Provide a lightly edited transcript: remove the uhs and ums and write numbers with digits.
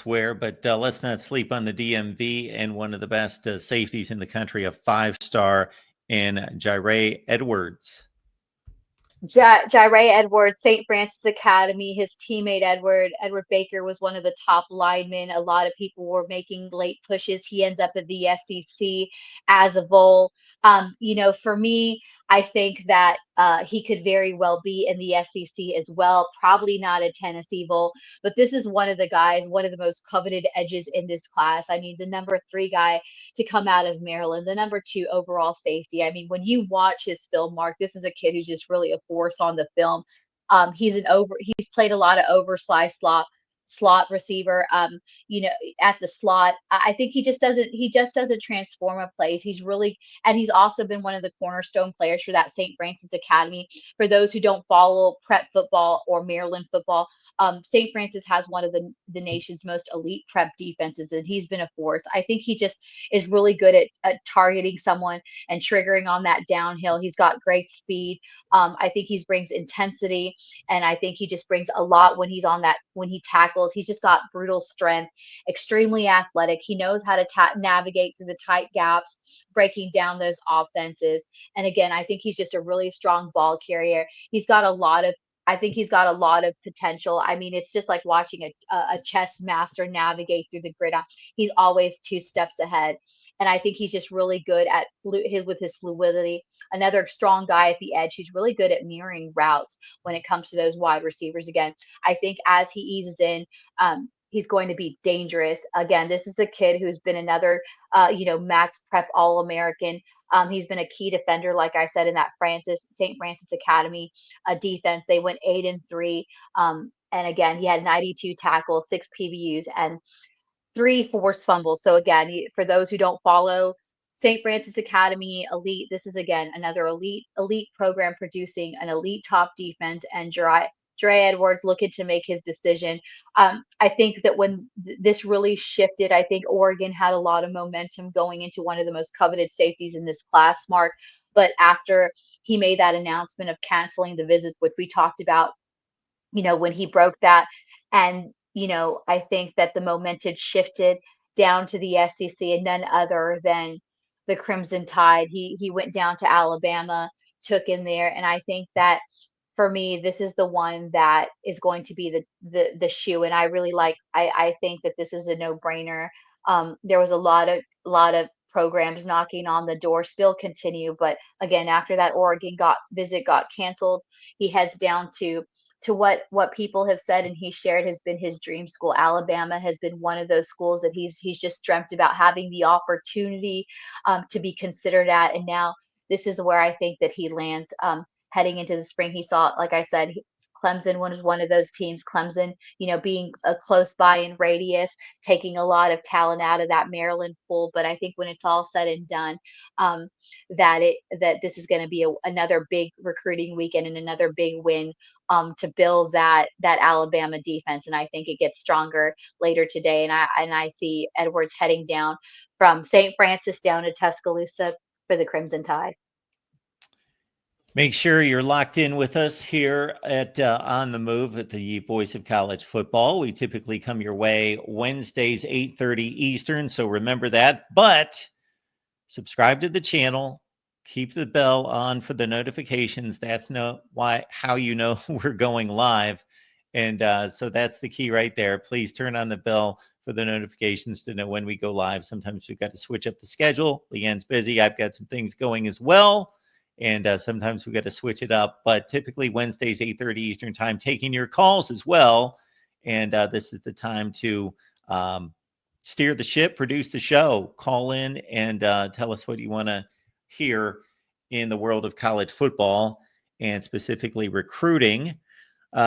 elsewhere, but let's not sleep on the DMV and one of the best safeties in the country, a 5-star in Jireh Edwards. Jireh Edwards, St. Francis Academy, his teammate Edward Baker was one of the top linemen. A lot of people were making late pushes. He ends up at the SEC as a Vol. For me, I think that he could very well be in the SEC as well. Probably not a Tennessee Vol, but this is one of the guys, one of the most coveted edges in this class. I mean, the number 3 guy to come out of Maryland, the number 2 overall safety. I mean, when you watch his film, Mark, this is a kid who's just really a force on the film. He's played a lot of oversized slot receiver. At the slot, I think he just doesn't transform a plays. He's also been one of the cornerstone players for that St. Francis Academy. For those who don't follow prep football or Maryland football, St. Francis has one of the nation's most elite prep defenses, and he's been a force. I think he just is really good at targeting someone and triggering on that downhill. He's got great speed. I think he brings intensity, and I think he just brings a lot when he tackles. He's just got brutal strength, extremely athletic. He knows how to navigate through the tight gaps, breaking down those offenses. And again, I think he's just a really strong ball carrier. I think he's got a lot of potential. I mean, it's just like watching a chess master navigate through the grid. He's always 2 steps ahead. And I think he's just really good at with his fluidity. Another strong guy at the edge who's really good at mirroring routes when it comes to those wide receivers. Again, I think as he eases in, he's going to be dangerous. Again, this is a kid who's been another, max prep All-American. He's been a key defender, like I said, in that St. Francis Academy defense. They went 8-3. And again, he had 92 tackles, 6 PBUs, and 3 forced fumbles. So again, for those who don't follow St. Francis Academy elite, this is again another elite program producing an elite top defense, and Jireh Edwards looking to make his decision. I think that when this really shifted, I think Oregon had a lot of momentum going into one of the most coveted safeties in this class, Mark. But after he made that announcement of canceling the visits, which we talked about, when he broke that, and I think that the momentum shifted down to the SEC, and none other than the Crimson Tide. He went down to Alabama, took in there, and I think that for me, this is the one that is going to be the shoe. And I really I think that this is a no-brainer. There was a lot of programs knocking on the door, still continue, but again, after that Oregon visit got canceled, he heads down to what people have said and he shared has been his dream school. Alabama has been one of those schools that he's just dreamt about having the opportunity to be considered at. And now this is where I think that he lands heading into the spring. He saw, like I said, Clemson was one of those teams. Clemson, being close by in radius, taking a lot of talent out of that Maryland pool. But I think when it's all said and done, that this is going to be another big recruiting weekend and another big win to build that Alabama defense. And I think it gets stronger later today. And I see Edwards heading down from St. Francis down to Tuscaloosa for the Crimson Tide. Make sure you're locked in with us here at On the Move at the Voice of College Football. We typically come your way Wednesdays, 8:30 Eastern, so remember that. But subscribe to the channel. Keep the bell on for the notifications. That's how you know we're going live. And so that's the key right there. Please turn on the bell for the notifications to know when we go live. Sometimes we've got to switch up the schedule. Leanne's busy. I've got some things going as well. And sometimes we got to switch it up. But typically Wednesdays, 8:30 Eastern time, taking your calls as well. And this is the time to steer the ship, produce the show, call in and tell us what you want to hear in the world of college football and specifically recruiting.